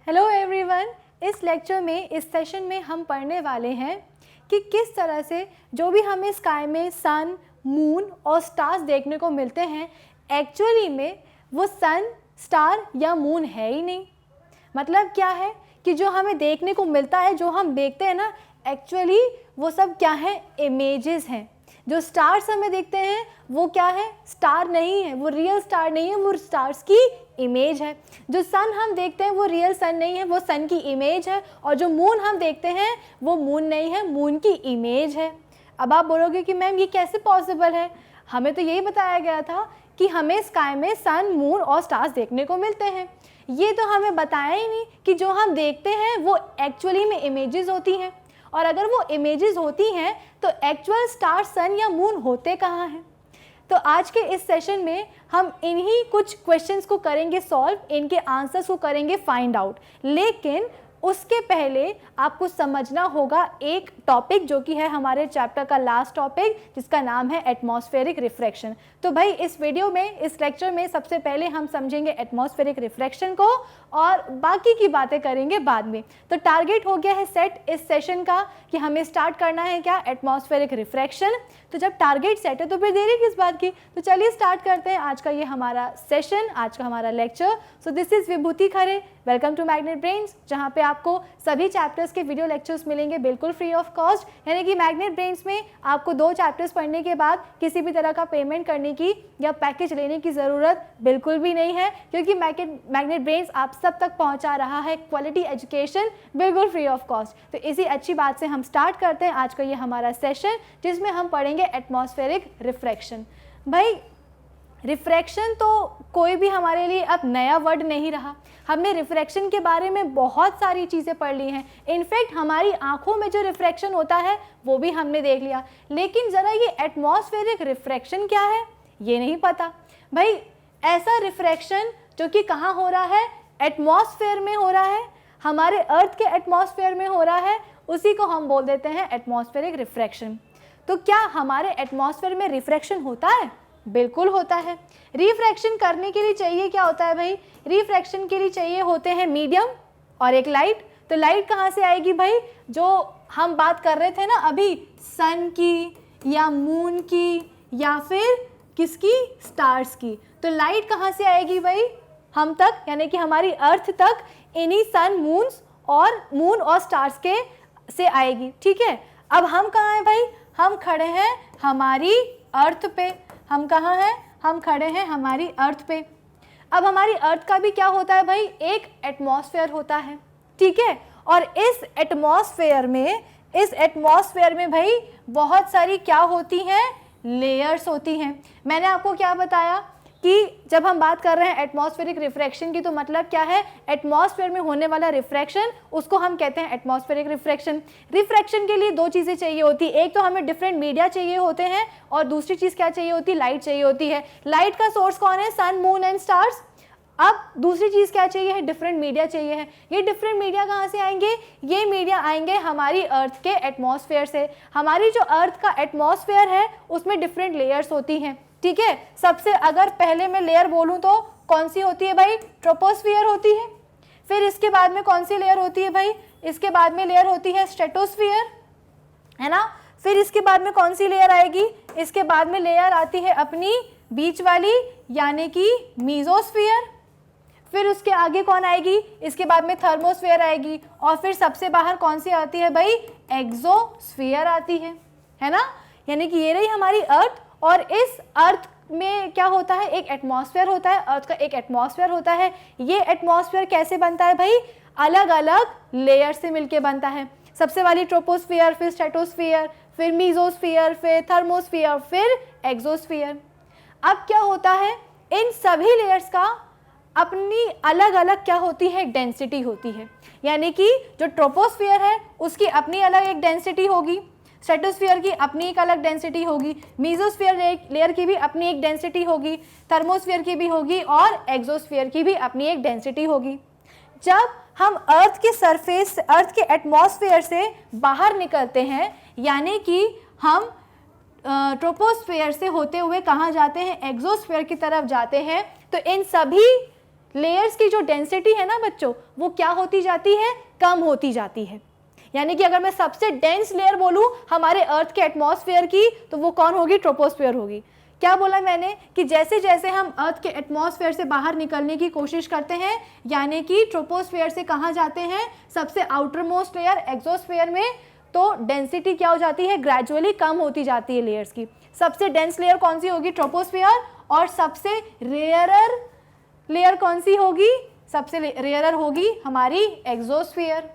Hello everyone. इस lecture में, इस सेशन में हम पढ़ने वाले हैं कि किस तरह से जो भी हमें स्काई में सन, मून और स्टार्स देखने को मिलते हैं, एक्चुअली में वो सन, स्टार या मून है ही नहीं। मतलब क्या है कि जो हमें देखने को मिलता है, जो हम देखते हैं ना, एक्चुअली वो सब क्या है, इमेजेस हैं। जो स्टार्स हमें देखते हैं वो क्या है, स्टार नहीं है, वो रियल स्टार नहीं है, वो स्टार्स की इमेज है। जो सन हम देखते हैं वो रियल सन नहीं है, वो सन की इमेज है। और जो मून हम देखते हैं वो मून नहीं है, मून की इमेज है। अब आप बोलोगे कि मैम ये कैसे पॉसिबल है, हमें तो यही बताया गया था कि हमें स्काई में सन, मून और स्टार्स देखने को मिलते हैं। ये तो हमें बताया ही नहीं कि जो हम देखते हैं वो एक्चुअली में इमेजेस होती हैं, और अगर वो इमेजेस होती हैं तो एक्चुअल स्टार, सन या मून होते कहाँ हैं। तो आज के इस सेशन में हम इन्हीं कुछ क्वेश्चंस को करेंगे सॉल्व, इनके आंसर्स को करेंगे फाइंड आउट। लेकिन उसके पहले आपको समझना होगा एक टॉपिक जो कि है हमारे चैप्टर का लास्ट टॉपिक, जिसका नाम है एटमॉस्फेरिक रिफ्रैक्शन। तो भाई इस वीडियो में, इस लेक्चर में सबसे पहले हम समझेंगे एटमॉस्फेरिक रिफ्रैक्शन को और बाकी की बातें करेंगे बाद में। तो टारगेट हो गया है सेट इस सेशन का कि हमें स्टार्ट करना है क्या, एटमॉस्फेरिक रिफ्रैक्शन। तो जब टारगेट सेट है तो फिर देरी किस बात की। तो चलिए स्टार्ट करते हैं आज का ये हमारा सेशन, आज का हमारा lecture. So this is Vibhuti Khare, welcome to Magnet Brains, जहाँ पे आपको सभी चैप्टर्स के वीडियो लेक्चर्स मिलेंगे बिल्कुल फ्री ऑफ कॉस्ट। यानी कि मैग्नेट ब्रेन्स में आपको 2 चैप्टर्स पढ़ने के बाद किसी भी तरह का पेमेंट करने की या पैकेज लेने की ज़रूरत बिल्कुल भी नहीं है, क्योंकि मैग्नेट ब्रेन्स आप सब तक पहुँचा रहा है क्वालिटी एजुकेशन बिल्कुल फ्री ऑफ कॉस्ट। तो इसी अच्छी बात से हम स्टार्ट करते हैं आज का ये हमारा सेशन, जिसमें हम पढ़ेंगे एटमॉस्फेरिक रिफ्रैक्शन। भाई रिफ्रैक्शन तो कोई भी हमारे लिए अब नया वर्ड नहीं रहा। हमने रिफ्रैक्शन के बारे में बहुत सारी चीज़ें पढ़ ली हैं। इनफैक्ट हमारी आंखों में जो रिफ्रैक्शन होता है वो भी हमने देख लिया। लेकिन ज़रा ये एटमॉस्फेरिक रिफ्रैक्शन क्या है ये नहीं पता। भाई ऐसा रिफ्रैक्शन जो कि कहाँ हो रहा है, एटमॉस्फेयर में हो रहा है, हमारे अर्थ के एटमॉस्फेयर में हो रहा है, उसी को हम बोल देते हैं एटमॉस्फेरिक रिफ्रैक्शन। तो क्या हमारे एटमॉस्फेयर में रिफ्रैक्शन होता है? बिल्कुल होता है। रिफ्रैक्शन करने के लिए चाहिए क्या होता है भाई, रिफ्रैक्शन के लिए चाहिए होते हैं मीडियम और एक लाइट। तो लाइट कहाँ से आएगी भाई, जो हम बात कर रहे थे ना अभी, सन की या मून की या फिर किसकी, स्टार्स की। तो लाइट कहाँ से आएगी भाई, हम तक, यानी कि हमारी अर्थ तक इन्हीं सन, मून और स्टार्स के से आएगी। ठीक है, अब हम कहाँ हैं भाई, हम खड़े हैं हमारी अर्थ पे। हम कहाँ हैं, हम खड़े हैं हमारी अर्थ पे। अब हमारी अर्थ का भी क्या होता है भाई, एक एटमॉस्फेयर होता है। ठीक है, और इस एटमॉस्फेयर में भाई बहुत सारी क्या होती हैं, लेयर्स होती हैं। मैंने आपको क्या बताया कि जब हम बात कर रहे हैं एटमॉस्फेरिक रिफ्रैक्शन की, तो मतलब क्या है, एटमॉस्फेयर में होने वाला रिफ्रैक्शन, उसको हम कहते हैं एटमॉस्फेरिक रिफ्रैक्शन। रिफ्रैक्शन के लिए 2 चीज़ें चाहिए होती है, एक तो हमें डिफरेंट मीडिया चाहिए होते हैं और दूसरी चीज़ क्या चाहिए होती है, लाइट चाहिए होती है। लाइट का सोर्स कौन है, सन, मून एंड स्टार्स। अब दूसरी चीज़ क्या चाहिए है, डिफरेंट मीडिया चाहिए है। ये डिफरेंट मीडिया कहाँ से आएंगे, ये मीडिया आएंगे हमारी अर्थ के एटमॉस्फेयर से। हमारी जो अर्थ का एटमॉस्फेयर है उसमें डिफरेंट लेयर्स होती हैं। ठीक है, सबसे अगर पहले मैं लेयर बोलूं तो कौन सी होती है भाई, ट्रोपोस्फियर होती है। फिर इसके बाद में कौन सी लेयर होती है भाई, इसके बाद में लेयर होती है स्ट्रेटोस्फियर, है ना। फिर इसके बाद में कौन सी लेयर आएगी, इसके बाद में लेयर आती है अपनी बीच वाली, यानी कि मीजोस्फियर। फिर उसके आगे कौन आएगी, इसके बाद में थर्मोस्फियर आएगी, और फिर सबसे बाहर कौन सी आती है भाई, एक्सोस्फियर आती है ना। यानी कि ये रही हमारी अर्थ, और इस अर्थ में क्या होता है, एक एटमॉस्फेयर होता है, अर्थ का एक एटमॉस्फेयर होता है। ये एटमॉस्फेयर कैसे बनता है भाई, अलग अलग लेयर से मिलके बनता है। सबसे वाली ट्रोपोस्फियर, फिर स्ट्रेटोस्फियर, फिर मीजोस्फियर, फिर थर्मोस्फियर, फिर एक्सोस्फियर। अब क्या होता है, इन सभी लेयर्स का अपनी अलग अलग क्या होती है, डेंसिटी होती है। यानी कि जो ट्रोपोस्फियर है उसकी अपनी अलग एक डेंसिटी होगी, स्ट्रेटोस्फियर की अपनी एक अलग डेंसिटी होगी, मीजोस्फियर लेयर की भी अपनी एक डेंसिटी होगी, थर्मोस्फियर की भी होगी, और एक्सोस्फियर की भी अपनी एक डेंसिटी होगी। जब हम अर्थ के सरफेस, अर्थ के एटमॉस्फेयर से बाहर निकलते हैं, यानी कि हम ट्रोपोस्फियर से होते हुए कहाँ जाते हैं, एक्सोस्फियर की तरफ जाते हैं, तो इन सभी लेयर्स की जो डेंसिटी है ना बच्चों, वो क्या होती जाती है, कम होती जाती है। यानी कि अगर मैं सबसे डेंस लेयर बोलूं हमारे अर्थ के एटमॉस्फेयर की, तो वो कौन होगी, ट्रोपोस्फेयर होगी। क्या बोला मैंने कि जैसे जैसे हम अर्थ के एटमॉस्फेयर से बाहर निकलने की कोशिश करते हैं, यानी कि ट्रोपोस्फेयर से कहाँ जाते हैं, सबसे आउटर मोस्ट लेयर एक्सोस्फेयर में, तो डेंसिटी क्या हो जाती है, ग्रेजुअली कम होती जाती है लेयर्स की। सबसे डेंस लेयर कौन सी होगी, ट्रोपोस्फेयर, और सबसे रेयरर लेयर कौन सी होगी, सबसे रेयरर होगी हमारी एक्सोस्फेयर।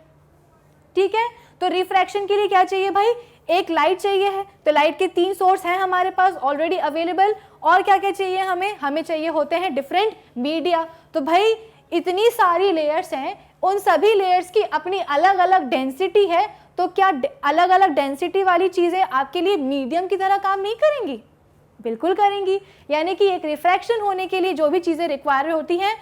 ठीक है, तो रिफ्रैक्शन के लिए क्या चाहिए भाई, एक लाइट चाहिए है, तो लाइट के 3 सोर्स हैं हमारे पास ऑलरेडी अवेलेबल, और क्या क्या चाहिए हमें चाहिए होते हैं डिफरेंट मीडिया। तो भाई इतनी सारी लेयर्स हैं, उन सभी लेयर्स की अपनी अलग अलग डेंसिटी है, तो क्या अलग अलग डेंसिटी वाली चीज़ें आपके लिए मीडियम की तरह काम नहीं करेंगी, बिल्कुल करेंगी। यानी कि एक रिफ्रैक्शन होने के लिए जो भी चीज़ें रिक्वायर होती हैं,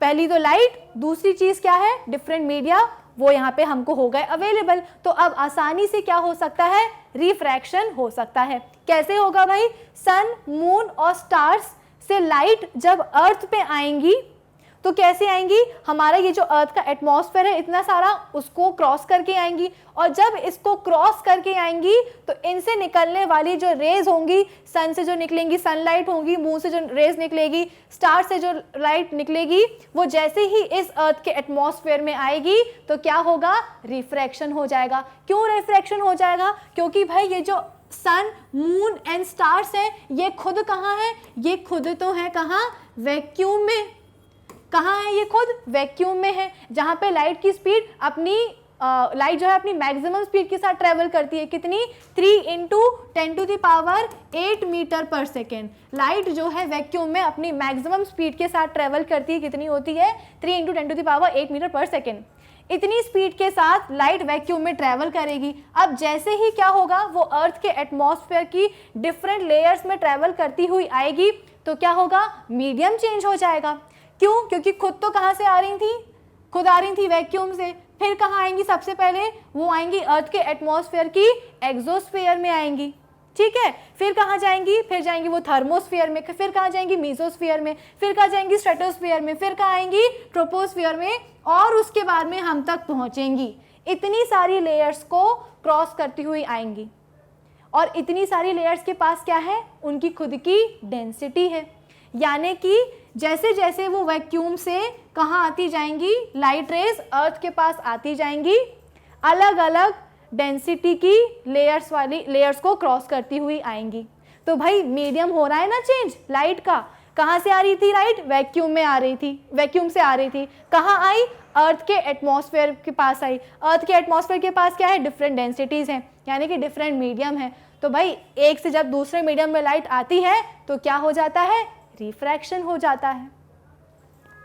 पहली तो लाइट, दूसरी चीज़ क्या है, डिफरेंट मीडिया, वो यहाँ पे हमको हो गए अवेलेबल। तो अब आसानी से क्या हो सकता है, रिफ्रैक्शन हो सकता है। कैसे होगा भाई, सन, मून और स्टार्स से लाइट जब अर्थ पे आएंगी तो कैसे आएंगी, हमारा ये जो अर्थ का एटमॉस्फेयर है इतना सारा, उसको क्रॉस करके आएंगी, और जब इसको क्रॉस करके आएंगी तो इनसे निकलने वाली जो रेज होंगी, सन से जो निकलेंगी सनलाइट होंगी, मून से जो रेज निकलेगी, स्टार से जो लाइट निकलेगी, वो जैसे ही इस अर्थ के एटमॉस्फेयर में आएगी तो क्या होगा, रिफ्रैक्शन हो जाएगा। क्यों रिफ्रैक्शन हो जाएगा, क्योंकि भाई ये जो सन, मून एंड स्टार्स हैं, ये खुद कहाँ है, ये खुद तो है कहाँ, वैक्यूम में। कहाँ है ये खुद, वैक्यूम में है, जहाँ पे लाइट की स्पीड अपनी लाइट जो है अपनी मैक्सिमम स्पीड के साथ ट्रेवल करती है, कितनी, 3 × 10⁸ मीटर पर सेकेंड। लाइट जो है वैक्यूम में अपनी मैक्सिमम स्पीड के साथ ट्रेवल करती है, कितनी होती है, 3 × 10⁸ मीटर पर सेकेंड। इतनी स्पीड के साथ लाइट वैक्यूम में ट्रेवल करेगी। अब जैसे ही क्या होगा, वो अर्थ के एटमॉस्फेयर की डिफरेंट लेयर्स में ट्रेवल करती हुई आएगी, तो क्या होगा, मीडियम चेंज हो जाएगा। क्यों, क्योंकि खुद तो कहाँ से आ रही थी, खुद आ रही थी वैक्यूम से, फिर कहाँ आएंगी, सबसे पहले वो आएंगी अर्थ के एटमॉस्फेयर की एक्सोस्फेयर में आएंगी। ठीक है, फिर कहाँ जाएंगी, फिर जाएंगी वो थर्मोस्फेयर में, फिर कहाँ जाएंगी, मीजोस्फेयर में, फिर कहाँ जाएंगी, स्ट्रेटोस्फेयर में, फिर कहाँ आएंगी, ट्रोपोस्फेयर में, और उसके बाद में हम तक पहुँचेंगी। इतनी सारी लेयर्स को क्रॉस करती हुई आएंगी, और इतनी सारी लेयर्स के पास क्या है, उनकी खुद की डेंसिटी है। यानी कि जैसे जैसे वो वैक्यूम से कहाँ आती जाएंगी, लाइट रेज अर्थ के पास आती जाएंगी, अलग अलग डेंसिटी की लेयर्स को क्रॉस करती हुई आएंगी। तो भाई मीडियम हो रहा है ना चेंज लाइट का। कहाँ से आ रही थी लाइट, वैक्यूम में आ रही थी, वैक्यूम से आ रही थी, कहाँ आई, अर्थ के एटमॉस्फेयर के पास आई। अर्थ के एटमॉस्फेयर के पास क्या है, डिफरेंट डेंसिटीज़ हैं, यानी कि डिफरेंट मीडियम है। तो भाई एक से जब दूसरे मीडियम में लाइट आती है तो क्या हो जाता है, रिफ्रैक्शन हो जाता है।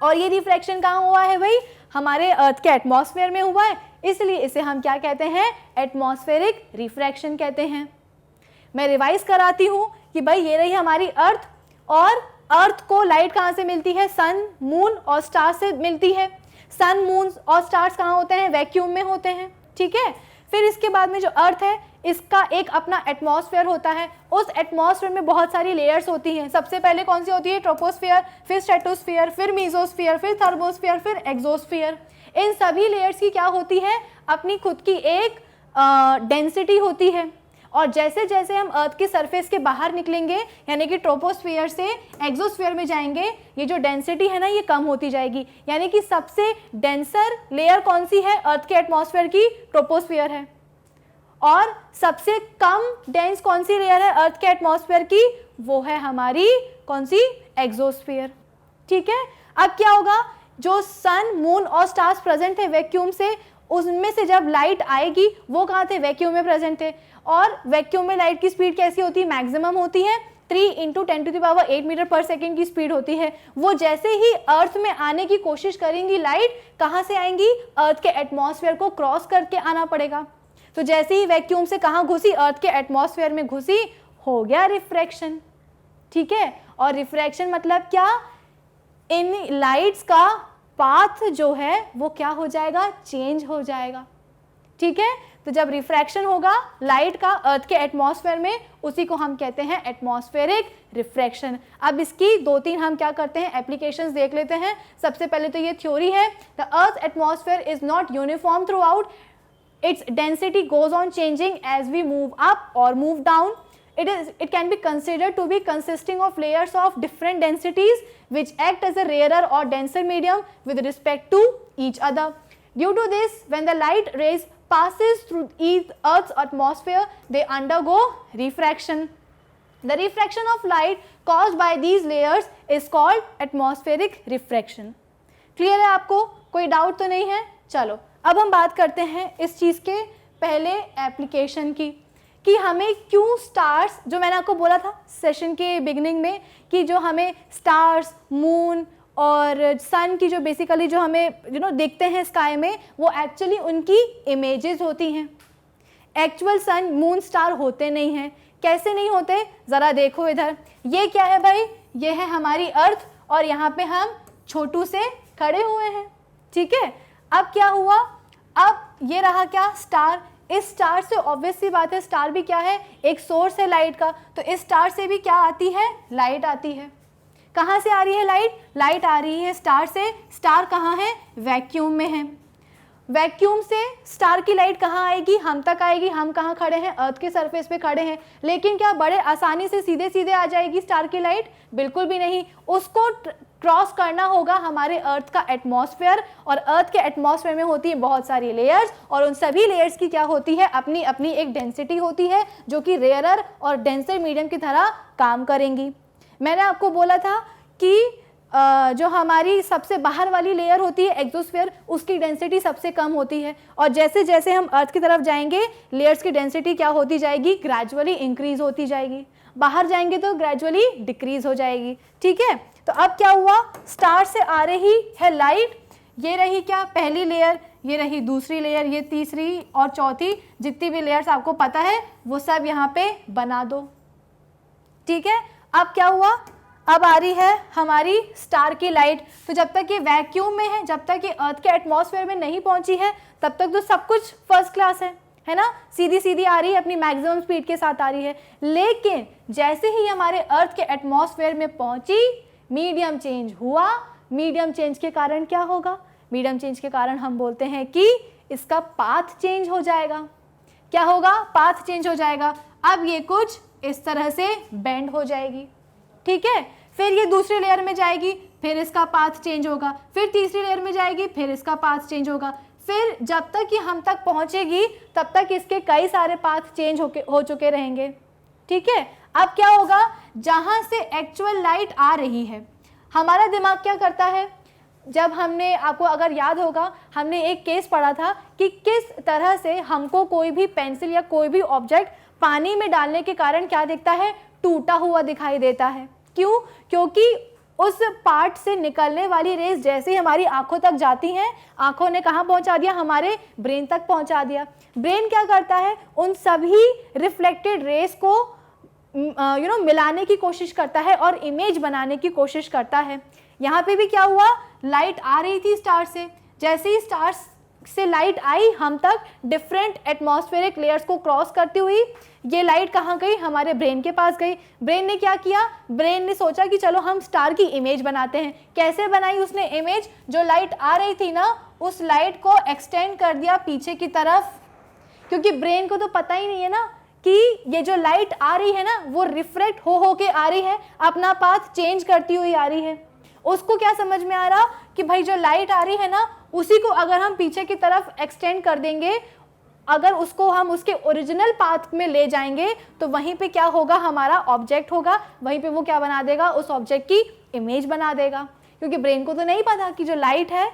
और ये रिफ्रैक्शन कहाँ हुआ है भाई, हमारे अर्थ के एटमॉस्फेयर में हुआ है, इसलिए इसे हम क्या कहते हैं, एटमॉस्फेरिक रिफ्रैक्शन कहते हैं। मैं रिवाइज कराती हूँ कि भाई ये रही हमारी अर्थ, और अर्थ को लाइट कहाँ से मिलती है, सन, मून और स्टार से मिलती है। सन, मून और स्टार्स कहाँ होते हैं, वैक्यूम में होते हैं। ठीक है, फिर इसके बाद में जो अर्थ है इसका एक अपना एटमॉस्फेयर होता है, उस एटमॉस्फेयर में बहुत सारी लेयर्स होती हैं। सबसे पहले कौन सी होती है, ट्रोपोस्फेयर, फिर स्ट्रेटोस्फेयर, फिर मीजोस्फेयर, फिर थर्मोस्फेयर, फिर एक्सोस्फेयर। इन सभी लेयर्स की क्या होती है, अपनी खुद की एक डेंसिटी होती है। और जैसे जैसे हम अर्थ के सरफेस के बाहर निकलेंगे, यानी कि ट्रोपोस्फेयर से एक्सोस्फेयर में जाएंगे, ये जो डेंसिटी है ना ये कम होती जाएगी। यानी कि सबसे डेंसर लेयर कौन सी है अर्थ के एटमॉस्फेयर की, ट्रोपोस्फेयर है। और सबसे कम डेंस कौन सी लेयर है अर्थ के एटमॉस्फेयर की, वो है हमारी कौन सी, एक्सोस्फेयर। ठीक है, अब क्या होगा, जो सन, मून और स्टार्स प्रेजेंट है वैक्यूम से, उसमें से जब लाइट आएगी वो कहाँ थे, वैक्यूम में प्रेजेंट थे। और वैक्यूम में लाइट की स्पीड कैसी होती है, मैक्सिमम होती है, 3 × 10⁸ मीटर पर सेकेंड की स्पीड होती है। वो जैसे ही अर्थ में आने की कोशिश करेंगी, लाइट कहाँ से आएंगी, अर्थ के एटमॉस्फेयर को क्रॉस करके आना पड़ेगा। तो जैसे ही वैक्यूम से कहाँ घुसी, अर्थ के एटमॉस्फेयर में घुसी, हो गया रिफ्रैक्शन। ठीक है, और रिफ्रैक्शन मतलब क्या, इन लाइट्स का पाथ जो है वो क्या हो जाएगा, चेंज हो जाएगा। ठीक है। तो जब रिफ्रैक्शन होगा लाइट का अर्थ के एटमॉस्फेयर में, उसी को हम कहते हैं एटमॉस्फेरिक रिफ्रैक्शन। अब इसकी 2-3 हम क्या करते हैं एप्लीकेशंस देख लेते हैं। सबसे पहले तो ये थ्योरी है, the earth atmosphere is not uniform through out, its density goes on changing as we move up or move down. It can be considered to be consisting of layers of different densities which act as a rarer or denser medium with respect to each other. Due to this, when the light rays passes through Earth's atmosphere, they undergo refraction. The refraction of light caused by these layers is called atmospheric refraction. Clear है आपको? कोई doubt तो नहीं है? चलो अब हम बात करते हैं इस चीज़ के पहले एप्लीकेशन की, कि हमें क्यों स्टार्स, जो मैंने आपको बोला था सेशन के बिगिनिंग में कि जो हमें स्टार्स, मून और सन की जो बेसिकली जो हमें देखते हैं स्काई में, वो एक्चुअली उनकी इमेजेस होती हैं। एक्चुअल सन, मून, स्टार होते नहीं हैं। कैसे नहीं होते, ज़रा देखो इधर, ये क्या है भाई, ये है हमारी अर्थ और यहाँ पे हम छोटू से खड़े हुए हैं, ठीक है। अब क्या हुआ, अब ये रहा क्या, स्टार। इस स्टार से ऑब्वियस सी बात है, स्टार भी क्या है, एक सोर्स है लाइट का, तो इस स्टार से भी क्या आती है, लाइट आती है। कहाँ से आ रही है लाइट, लाइट आ रही है स्टार से। स्टार कहाँ है, वैक्यूम में है। वैक्यूम से स्टार की लाइट कहाँ आएगी, हम तक आएगी। हम कहाँ खड़े हैं, अर्थ के सरफेस पे खड़े हैं, लेकिन क्या बड़े आसानी से सीधे सीधे आ जाएगी स्टार की लाइट, बिल्कुल भी नहीं। उसको क्रॉस करना होगा हमारे अर्थ का एटमॉस्फेयर, और अर्थ के एटमॉस्फेयर में होती है बहुत सारी लेयर्स, और उन सभी लेयर्स की क्या होती है, अपनी अपनी एक डेंसिटी होती है, जो कि रेयरर और डेंसर मीडियम की तरह काम करेंगी। मैंने आपको बोला था कि जो हमारी सबसे बाहर वाली लेयर होती है एक्सोस्फीयर, उसकी डेंसिटी सबसे कम होती है, और जैसे जैसे हम अर्थ की तरफ जाएंगे लेयर्स की डेंसिटी क्या होती जाएगी, ग्रेजुअली इंक्रीज होती जाएगी। बाहर जाएंगे तो ग्रेजुअली डिक्रीज हो जाएगी, ठीक है। तो अब क्या हुआ, स्टार से आ रही है लाइट, ये रही क्या, पहली लेयर, ये रही दूसरी लेयर, ये तीसरी और चौथी, जितनी भी लेयर्स आपको पता है वो सब यहाँ पे बना दो, ठीक है। अब क्या हुआ, अब आ रही है हमारी स्टार की लाइट। तो जब तक ये वैक्यूम में है, जब तक ये अर्थ के एटमॉस्फेयर में नहीं पहुंची है, तब तक तो सब कुछ फर्स्ट क्लास है ना, सीधी सीधी आ रही है, अपनी मैक्सिमम स्पीड के साथ आ रही है। लेकिन जैसे ही हमारे अर्थ के एटमॉस्फेयर में पहुंची, मीडियम चेंज हुआ। मीडियम चेंज के कारण क्या होगा, मीडियम चेंज के कारण हम बोलते हैं कि इसका पाथ चेंज हो जाएगा। क्या होगा, पाथ चेंज हो जाएगा। अब ये कुछ इस तरह से बेंड हो जाएगी, ठीक है। फिर ये दूसरी लेयर में जाएगी, फिर इसका पाथ चेंज होगा, फिर तीसरी लेयर में जाएगी, फिर इसका पाथ चेंज होगा, फिर जब तक ये हम तक पहुंचेगी तब तक इसके कई सारे पाथ चेंज हो चुके रहेंगे, ठीक है। अब क्या होगा, जहां से एक्चुअल लाइट आ रही है, हमारा दिमाग क्या करता है, जब हमने, आपको अगर याद होगा, हमने एक केस पढ़ा था कि किस तरह से हमको कोई भी पेंसिल या कोई भी ऑब्जेक्ट पानी में डालने के कारण क्या दिखता है, टूटा हुआ दिखाई देता है। क्यों, क्योंकि उस पार्ट से निकलने वाली रेस जैसे ही हमारी आंखों तक जाती हैं, आंखों ने कहाँ पहुंचा दिया, हमारे ब्रेन तक पहुंचा दिया। ब्रेन क्या करता है, उन सभी रिफ्लेक्टेड रेस को मिलाने की कोशिश करता है और इमेज बनाने की कोशिश करता है। यहाँ पे भी क्या हुआ, लाइट आ रही थी स्टार से, जैसे ही स्टार से लाइट आई हम तक, डिफरेंट एटमॉस्फेरिक लेयर्स को क्रॉस करती हुई ये लाइट कहाँ गई, हमारे ब्रेन के पास गई। ब्रेन ने क्या किया, ब्रेन ने सोचा कि चलो हम स्टार की इमेज बनाते हैं। कैसे बनाई उसने इमेज, जो लाइट आ रही थी ना, उस लाइट को एक्सटेंड कर दिया पीछे की तरफ, क्योंकि ब्रेन को तो पता ही नहीं है ना कि ये जो लाइट आ रही है ना, वो रिफ्रेक्ट हो के आ रही है, अपना पाथ चेंज करती हुई आ रही है। उसको क्या समझ में आ रहा कि भाई जो लाइट आ रही है ना, उसी को अगर हम पीछे की तरफ एक्सटेंड कर देंगे, अगर उसको हम उसके ओरिजिनल पाथ में ले जाएंगे, तो वहीं पे क्या होगा, हमारा ऑब्जेक्ट होगा, वहीं पे वो क्या बना देगा, उस ऑब्जेक्ट की इमेज बना देगा। क्योंकि ब्रेन को तो नहीं पता कि जो लाइट है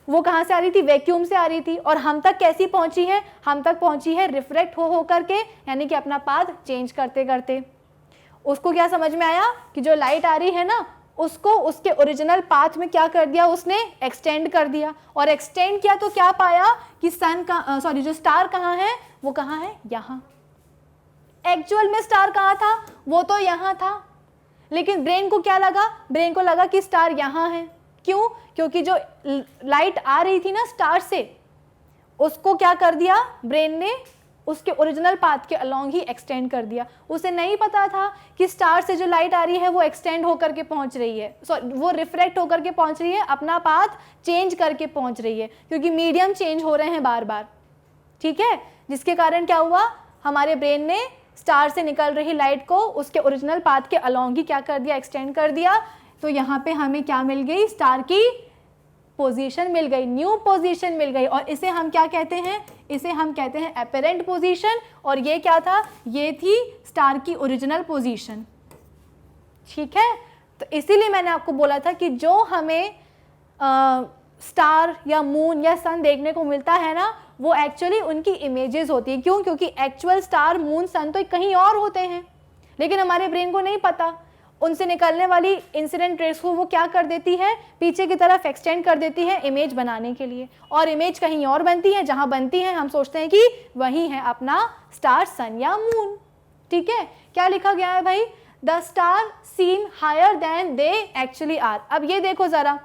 वो कहाँ से आ रही थी, वैक्यूम से आ रही थी, और हम तक कैसी पहुंची है, हम तक पहुंची है रिफ्रेक्ट हो करके, यानी कि अपना पाथ चेंज करते करते। उसको क्या समझ में आया कि जो लाइट आ रही है ना, उसको उसके ओरिजिनल पाथ में क्या कर दिया, उसने एक्सटेंड कर दिया, और एक्सटेंड किया तो क्या पाया कि सन का जो स्टार कहाँ है, वो कहाँ है, यहाँ। एक्चुअल में स्टार कहाँ था, वो तो यहाँ था, लेकिन ब्रेन को क्या लगा, ब्रेन को लगा कि स्टार यहाँ है। क्यों, क्योंकि जो लाइट आ रही थी ना स्टार से, उसको क्या कर दिया ब्रेन ने, उसके ओरिजिनल पाथ के अलोंग ही एक्सटेंड कर दिया। उसे नहीं पता था कि स्टार से जो लाइट आ रही है वो एक्सटेंड होकर के पहुंच रही है, वो रिफ्रैक्ट होकर के पहुंच रही है, अपना पाथ चेंज करके पहुंच रही है, क्योंकि मीडियम चेंज हो रहे हैं बार बार, ठीक है। जिसके कारण क्या हुआ, हमारे ब्रेन ने स्टार से निकल रही लाइट को उसके ओरिजिनल पाथ के अलोंग ही क्या कर दिया, एक्सटेंड कर दिया। तो यहाँ पे हमें क्या मिल गई, स्टार की पोजीशन मिल गई, न्यू पोजीशन मिल गई, और इसे हम क्या कहते हैं, इसे हम कहते हैं एपरेंट पोजीशन। और ये क्या था, ये थी स्टार की ओरिजिनल पोजीशन, ठीक है। तो इसीलिए मैंने आपको बोला था कि जो हमें स्टार या मून या सन देखने को मिलता है ना, वो एक्चुअली उनकी इमेजेस होती है। क्यों, क्योंकि एक्चुअल स्टार मून सन तो कहीं और होते हैं, लेकिन हमारे ब्रेन को नहीं पता। उनसे निकलने वाली इंसिडेंट रेस को वो क्या कर देती है, पीछे की तरफ एक्सटेंड कर देती है इमेज बनाने के लिए, और इमेज कहीं और बनती है, जहां बनती है हम सोचते हैं कि वही है अपना स्टार, सन या मून, ठीक है। क्या लिखा गया है भाई, the star seem higher than they actually are. अब ये देखो जरा,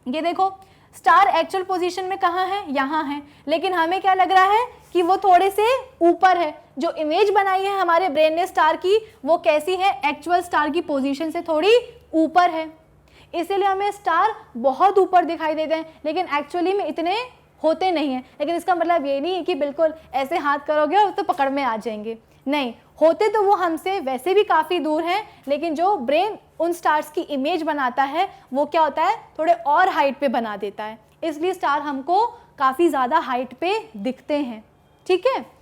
ये देखो स्टार एक्चुअल पोजीशन में कहाँ है, यहाँ है, लेकिन हमें क्या लग रहा है कि वो थोड़े से ऊपर है। जो इमेज बनाई है हमारे ब्रेन ने स्टार की, वो कैसी है, एक्चुअल स्टार की पोजीशन से थोड़ी ऊपर है, इसीलिए हमें स्टार बहुत ऊपर दिखाई देते हैं, लेकिन एक्चुअली में इतने होते नहीं हैं। लेकिन इसका मतलब ये नहीं है कि बिल्कुल ऐसे हाथ करोगे और तो पकड़ में आ जाएंगे, नहीं, होते तो वो हमसे वैसे भी काफ़ी दूर हैं, लेकिन जो ब्रेन उन स्टार्स की इमेज बनाता है वो क्या होता है, थोड़े और हाइट पे बना देता है, इसलिए स्टार हमको काफ़ी ज़्यादा हाइट पे दिखते हैं, ठीक है।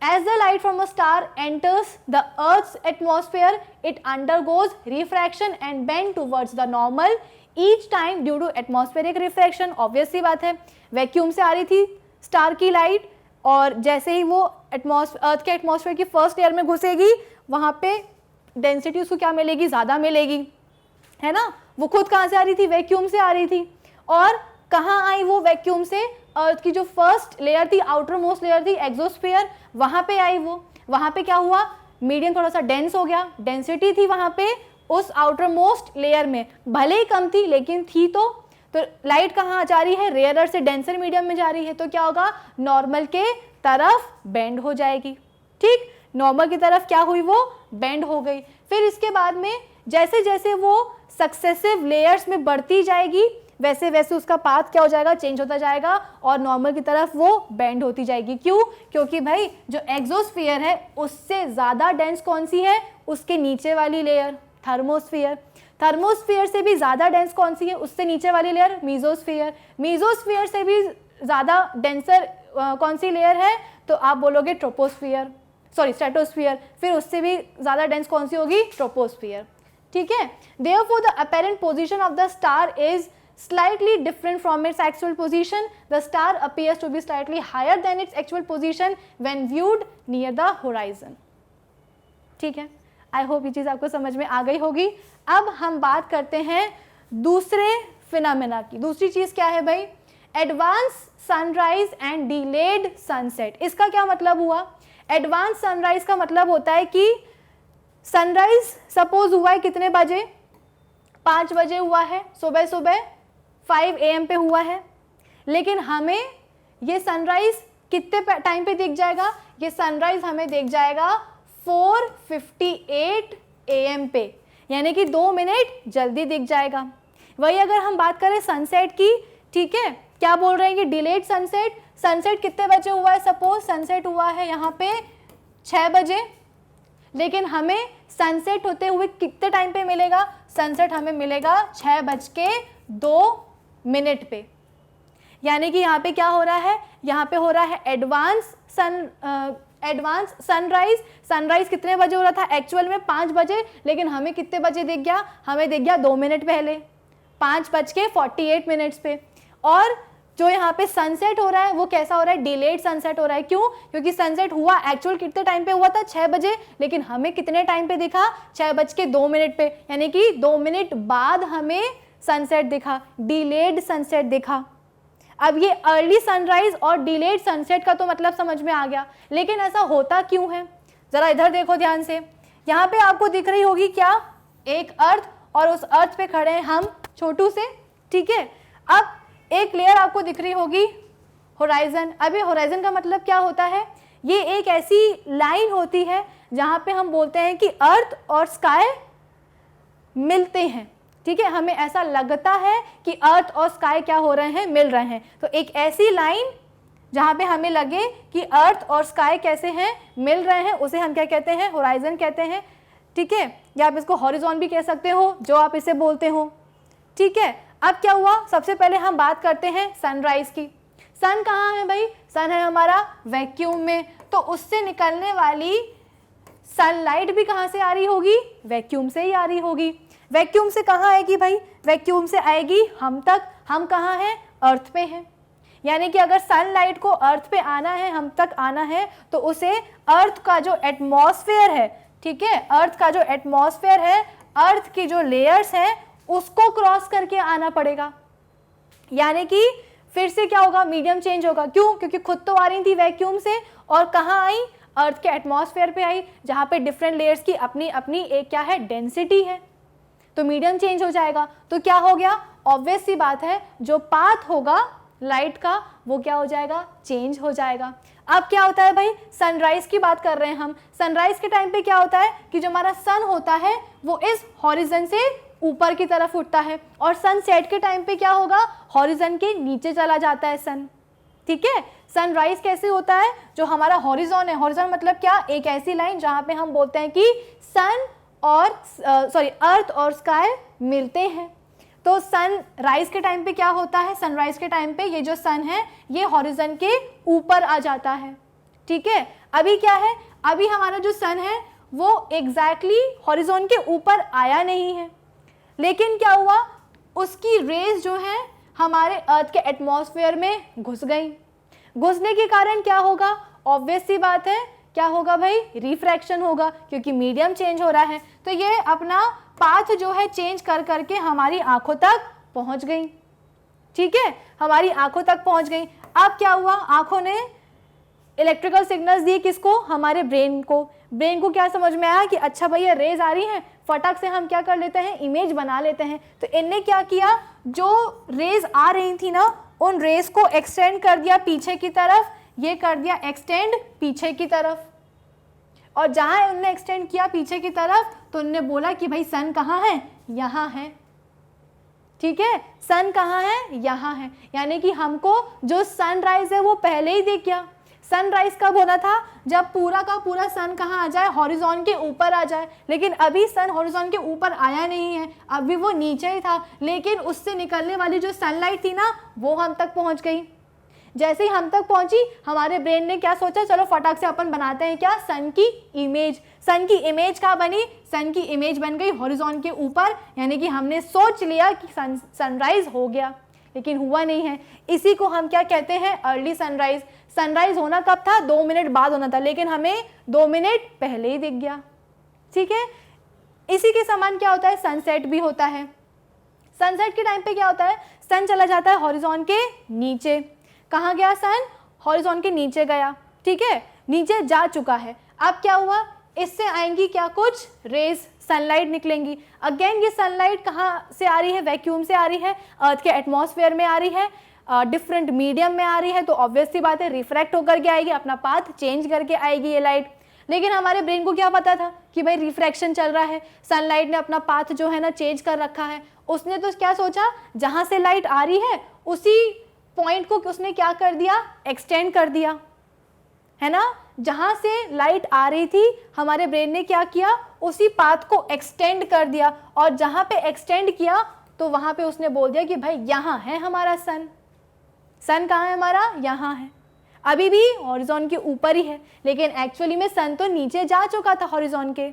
As the light from a star enters the Earth's atmosphere, it undergoes refraction and bend towards the normal each time due to atmospheric refraction। Obvious सी बात है, वैक्यूम से आ रही थी स्टार की लाइट, और जैसे ही वो अर्थ के एटमॉस्फेयर की फर्स्ट लेयर में घुसेगी, वहाँ पे डेंसिटी उसको क्या मिलेगी, ज़्यादा मिलेगी, है ना। वो खुद कहाँ से आ रही थी, वैक्यूम से आ रही थी, और कहाँ आई वो वैक्यूम से, अर्थ की जो फर्स्ट लेयर थी, आउटर मोस्ट लेयर थी, एक्सोस्फीयर, वहाँ पे आई वो। वहाँ पे क्या हुआ, मीडियम थोड़ा सा डेंस हो गया, डेंसिटी थी वहाँ पे उस आउटर मोस्ट लेयर में, भले ही कम थी लेकिन थी। तो लाइट कहाँ जा रही है, रेयरर से डेंसर मीडियम में जा रही है, तो क्या होगा, नॉर्मल के तरफ बेंड हो जाएगी, ठीक। नॉर्मल की तरफ क्या हुई, वो बेंड हो गई। फिर इसके बाद में जैसे जैसे वो सक्सेसिव लेयर्स में बढ़ती जाएगी, वैसे वैसे उसका पाथ क्या हो जाएगा, चेंज होता जाएगा, और नॉर्मल की तरफ वो बेंड होती जाएगी। क्यों, क्योंकि भाई जो एक्सोस्फीयर है उससे ज़्यादा डेंस कौन सी है, उसके नीचे वाली लेयर, थर्मोस्फीयर। थर्मोस्फीयर से भी ज़्यादा डेंस कौन सी है, उससे नीचे वाली लेयर, मीजोस्फीयर। मीजोस्फीयर से भी ज़्यादा डेंसर कौन सी लेयर है, तो आप बोलोगे ट्रोपोस्फीयर, सॉरी स्ट्रेटोस्फीयर। फिर उससे भी ज़्यादा डेंस कौन सी होगी, ट्रोपोस्फीयर, ठीक है। Therefore the apparent position of the star is slightly different from its actual position. The star appears to be slightly higher than its actual position when viewed near the horizon. ठीक है, I hope ये चीज़ आपको समझ में आ गई होगी। अब हम बात करते हैं दूसरे फिनोमेना की। दूसरी चीज़ क्या है भाई, advance sunrise and delayed sunset. इसका क्या मतलब हुआ, एडवांस सनराइज का मतलब होता है कि सनराइज सपोज हुआ है कितने बजे, 5 बजे हुआ है, सुबह सुबह 5 AM पे हुआ है, लेकिन हमें ये सनराइज कितने टाइम पे दिख जाएगा, ये सनराइज हमें दिख जाएगा 4:58 AM पे, यानी कि 2 मिनट जल्दी दिख जाएगा। वही अगर हम बात करें सनसेट की, ठीक है, क्या बोल रहे हैं कि डिलेड सनसेट। सनसेट कितने बजे हुआ है, सपोज सनसेट हुआ है यहाँ पे 6 बजे, लेकिन हमें सनसेट होते हुए कितने टाइम पे मिलेगा, सनसेट हमें मिलेगा 6:02 पे। यानी कि यहाँ पे क्या हो रहा है, यहाँ पे हो रहा है एडवांस सनराइज। सनराइज कितने बजे हो रहा था, एक्चुअल में 5 बजे, लेकिन हमें कितने बजे दिख गया, हमें दिख गया 2 मिनट पहले, 5:48 पे। और जो यहाँ पे सनसेट हो रहा है वो कैसा हो रहा है, डिलेड सनसेट हो रहा है। क्यों, क्योंकि सनसेट हुआ एक्चुअल कितने टाइम पे हुआ था, 6 बजे, लेकिन हमें कितने टाइम पे दिखा, 6:02 पे, यानी कि 2 मिनट बाद हमें सनसेट दिखा, डिलेड सनसेट दिखा। अब ये अर्ली सनराइज और डिलेड सनसेट का तो मतलब समझ में आ गया, लेकिन ऐसा होता क्यों है, जरा इधर देखो ध्यान से। यहाँ पे आपको दिख रही होगी क्या, एक अर्थ, और उस अर्थ पे खड़े हैं हम छोटू से, ठीक है। अब एक लेयर आपको दिख रही होगी होराइजन। अभी होराइजन का मतलब क्या होता है? ये एक ऐसी लाइन होती है जहाँ पे हम बोलते हैं कि अर्थ और स्काई मिलते हैं, ठीक है, हमें ऐसा लगता है कि अर्थ और स्काई क्या हो रहे हैं, मिल रहे हैं। तो एक ऐसी लाइन जहाँ पे हमें लगे कि अर्थ और स्काई कैसे हैं, मिल रहे हैं, उसे हम क्या कहते हैं? होराइजन कहते हैं, ठीक है। या आप इसको हॉरिजॉन भी कह सकते हो, जो आप इसे बोलते हो, ठीक है। अब क्या हुआ, सबसे पहले हम बात करते हैं सनराइज की। सन कहाँ है भाई? सन है हमारा वैक्यूम में, तो उससे निकलने वाली सनलाइट भी कहाँ से आ रही होगी? वैक्यूम से ही आ रही होगी। वैक्यूम से कहाँ आएगी भाई? वैक्यूम से आएगी हम तक। हम कहाँ हैं? अर्थ पे हैं। यानी कि अगर सनलाइट को अर्थ पे आना है, हम तक आना है, तो उसे अर्थ का जो एटमॉस्फेयर है, ठीक है, अर्थ का जो एटमॉस्फेयर है, अर्थ की जो लेयर्स हैं, उसको क्रॉस करके आना पड़ेगा। यानी कि फिर से क्या होगा? मीडियम चेंज होगा। क्यों? क्योंकि खुद तो आ रही थी वैक्यूम से, और कहाँ आई? अर्थ के एटमॉस्फेयर पे आई, जहाँ पे डिफरेंट लेयर्स की अपनी अपनी एक क्या है? डेंसिटी है। तो मीडियम चेंज हो जाएगा। तो क्या हो गया? ऑब्वियस सी बात है, जो पाथ होगा लाइट का वो क्या हो जाएगा? चेंज हो जाएगा। अब क्या होता है भाई? सनराइज की बात कर रहे हैं हम। सनराइज के टाइम पे क्या होता है कि जो हमारा सन होता है वो इस हॉरिजन से ऊपर की तरफ उठता है, और सनसेट के टाइम पे क्या होगा? हॉरिजन के नीचे चला जाता है सन, ठीक है। सनराइज कैसे होता है? जो हमारा हॉरिजॉन है, हॉरिजॉन मतलब क्या? एक ऐसी लाइन जहाँ पे हम बोलते हैं कि सन और अर्थ और स्काई मिलते हैं। तो सनराइज के टाइम पे क्या होता है? सनराइज के टाइम पे ये जो सन है ये हॉरिजन के ऊपर आ जाता है, ठीक है। अभी क्या है? अभी हमारा जो सन है वो एग्जैक्टली हॉरिजॉन के ऊपर आया नहीं है, लेकिन क्या हुआ? उसकी रेज जो है हमारे अर्थ के एटमॉस्फेयर में घुस गई। घुसने के कारण क्या होगा? ऑब्वियस सी बात है, क्या होगा भाई? रिफ्रैक्शन होगा, क्योंकि मीडियम चेंज हो रहा है। तो ये अपना पाथ जो है चेंज कर करके हमारी आंखों तक पहुंच गई, ठीक है, हमारी आंखों तक पहुंच गई। अब क्या हुआ? आंखों ने इलेक्ट्रिकल सिग्नल्स दिए किसको? हमारे ब्रेन को। ब्रेन को क्या समझ में आया कि अच्छा भैया रेज आ रही हैं, फटक से हम क्या कर लेते हैं? इमेज बना लेते हैं। तो इनने क्या किया? जो रेज आ रही थी ना, उन रेज को एक्सटेंड कर दिया पीछे की तरफ, ये कर दिया एक्सटेंड पीछे की तरफ, और जहां उनने एक्सटेंड किया पीछे की तरफ, तो उनने बोला कि भाई सन कहाँ है? यहाँ है, ठीक है, सन कहाँ है? यहाँ है। यानी कि हमको जो सनराइज है वो पहले ही दिख गया। सनराइज कब होना था? जब पूरा का पूरा सन कहाँ आ जाए? हॉरिजॉन के ऊपर आ जाए। लेकिन अभी सन हॉरिजॉन के ऊपर आया नहीं है, अभी वो नीचे ही था, लेकिन उससे निकलने वाली जो सनलाइट थी ना, वो हम तक पहुँच गई। जैसे ही हम तक पहुंची, हमारे ब्रेन ने क्या सोचा? चलो फटाक से अपन बनाते हैं क्या? सन की इमेज। सन की इमेज कहाँ बनी? सन की इमेज बन गई हॉरिजॉन के ऊपर। यानी कि हमने सोच लिया कि सनराइज हो गया, लेकिन हुआ नहीं है। इसी को हम क्या कहते हैं? Early sunrise. सनराइज होना कब था? 2 मिनट बाद होना था, लेकिन हमें 2 मिनट पहले ही दिख गया, ठीक है। इसी के समान क्या होता है? सनसेट भी होता है। सनसेट के टाइम पे क्या होता है? सन चला जाता है हॉरिजॉन के नीचे। कहाँ गया सन? हॉरिजॉन के नीचे गया, ठीक है, नीचे जा चुका है। अब क्या हुआ? इससे आएंगी क्या? कुछ रेज, सनलाइट निकलेंगी। अगेन ये सनलाइट कहाँ से आ रही है? वैक्यूम से आ रही है, अर्थ के एटमॉस्फेयर में आ रही है, डिफरेंट मीडियम में आ रही है, तो ऑब्वियस सी बात है रिफ्रैक्ट होकर के आएगी, अपना पाथ चेंज करके आएगी ये लाइट। लेकिन हमारे ब्रेन को क्या पता था कि भाई रिफ्रैक्शन चल रहा है, सनलाइट ने अपना पाथ जो है ना चेंज कर रखा है। उसने तो क्या सोचा? जहाँ से लाइट आ रही है उसी पॉइंट को उसने क्या कर दिया? एक्सटेंड कर दिया, है ना। जहां से लाइट आ रही थी, हमारे ब्रेन ने क्या किया? उसी पाथ को एक्सटेंड कर दिया, और जहां पे एक्सटेंड किया तो वहां पे उसने बोल दिया कि भाई यहाँ है हमारा सन। सन कहाँ है हमारा? यहाँ है। अभी भी हॉरिजॉन के ऊपर ही है, लेकिन एक्चुअली में सन तो नीचे जा चुका था हॉरिजॉन के,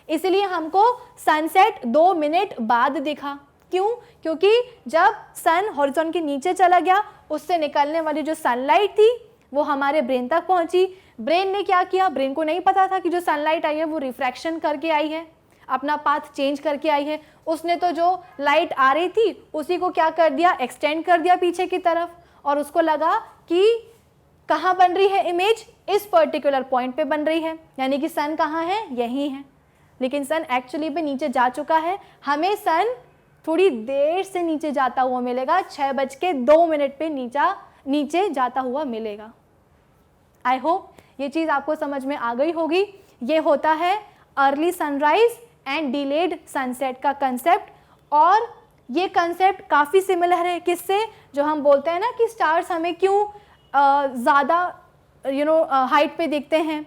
इसलिए हमको सनसेट 2 मिनट बाद दिखा। क्यों? क्योंकि जब सन हॉरिजॉन के नीचे चला गया, उससे निकलने वाली जो सनलाइट थी वो हमारे ब्रेन तक पहुंची। ब्रेन ने क्या किया? ब्रेन को नहीं पता था कि जो सनलाइट आई है वो रिफ्रैक्शन करके आई है, अपना पाथ चेंज करके आई है। उसने तो जो लाइट आ रही थी उसी को क्या कर दिया? एक्सटेंड कर दिया पीछे की तरफ, और उसको लगा कि कहाँ बन रही है इमेज? इस पर्टिकुलर पॉइंट पे बन रही है, यानी कि सन कहाँ है? यहीं है। लेकिन सन एक्चुअली पे नीचे जा चुका है। हमें सन थोड़ी देर से नीचे जाता हुआ मिलेगा, 6:02 पे नीचे जाता हुआ मिलेगा। आई होप ये चीज़ आपको समझ में आ गई होगी। ये होता है early sunrise and delayed sunset का कंसेप्ट, और ये कंसेप्ट काफ़ी सिमिलर है किससे, जो हम बोलते हैं ना कि स्टार्स हमें क्यों ज़्यादा हाइट पे दिखते हैं।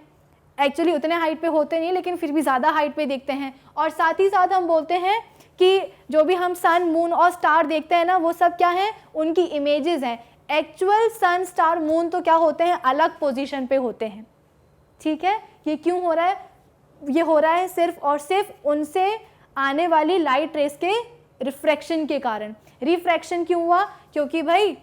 एक्चुअली उतने हाइट पे होते नहीं, लेकिन फिर भी ज़्यादा हाइट पे दिखते हैं। और साथ ही साथ हम बोलते हैं कि जो भी हम सन, मून और स्टार देखते हैं ना, वो सब क्या हैं, उनकी इमेजेस हैं। एक्चुअल सन, स्टार, मून तो क्या होते हैं, अलग पोजीशन पे होते हैं। ठीक है, ये क्यों हो रहा है? ये हो रहा है सिर्फ और सिर्फ उनसे आने वाली लाइट रेस के रिफ्रैक्शन के कारण। रिफ्रैक्शन क्यों हुआ? क्योंकि भाई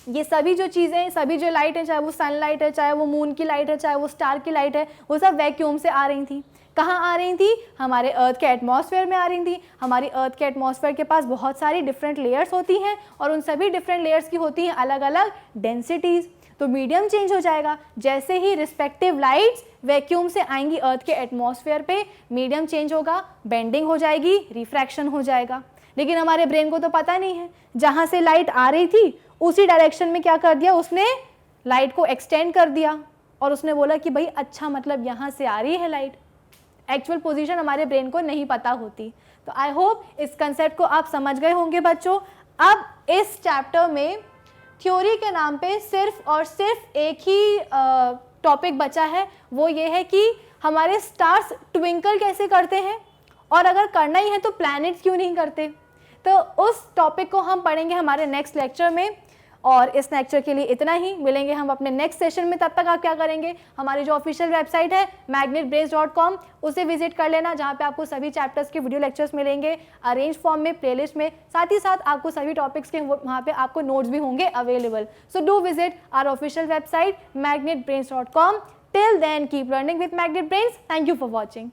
ये सभी जो चीज़ें, सभी जो लाइट है, चाहे वो सनलाइट है, चाहे वो मून की लाइट है, चाहे वो स्टार की लाइट है, वो सब वैक्यूम से आ रही थी। कहाँ आ रही थी? हमारे अर्थ के एटमॉस्फेयर में आ रही थी। हमारी अर्थ के एटमॉस्फेयर के पास बहुत सारी डिफरेंट लेयर्स होती हैं, और उन सभी डिफरेंट लेयर्स की होती हैं अलग अलग डेंसिटीज़। तो मीडियम चेंज हो जाएगा। जैसे ही रिस्पेक्टिव लाइट्स वैक्यूम से आएंगी अर्थ के एटमॉस्फेयर पे, मीडियम चेंज होगा, बेंडिंग हो जाएगी, रिफ्रैक्शन हो जाएगा। लेकिन हमारे ब्रेन को तो पता नहीं है, जहाँ से लाइट आ रही थी उसी डायरेक्शन में क्या कर दिया उसने, लाइट को एक्सटेंड कर दिया, और उसने बोला कि भाई अच्छा, मतलब यहाँ से आ रही है लाइट। एक्चुअल पोजीशन हमारे ब्रेन को नहीं पता होती। तो आई होप इस कंसेप्ट को आप समझ गए होंगे बच्चों। अब इस चैप्टर में थ्योरी के नाम पे सिर्फ और सिर्फ एक ही टॉपिक बचा है, वो ये है कि हमारे स्टार्स ट्विंकल कैसे करते हैं, और अगर करना ही है तो प्लैनेट्स क्यों नहीं करते। तो उस टॉपिक को हम पढ़ेंगे हमारे नेक्स्ट लेक्चर में। और इस लेक्चर के लिए इतना ही, मिलेंगे हम अपने नेक्स्ट सेशन में। तब तक आप क्या करेंगे, हमारी जो ऑफिशियल वेबसाइट है magnetbrains.com, उसे विजिट कर लेना, जहाँ पे आपको सभी चैप्टर्स के वीडियो लेक्चर्स मिलेंगे अरेंज फॉर्म में, प्लेलिस्ट में। साथ ही साथ आपको सभी टॉपिक्स के वहाँ पे आपको नोट्स भी होंगे available. So do visit our official website magnetbrains.com. Till then keep learning with Magnet Brains. Thank you for watching.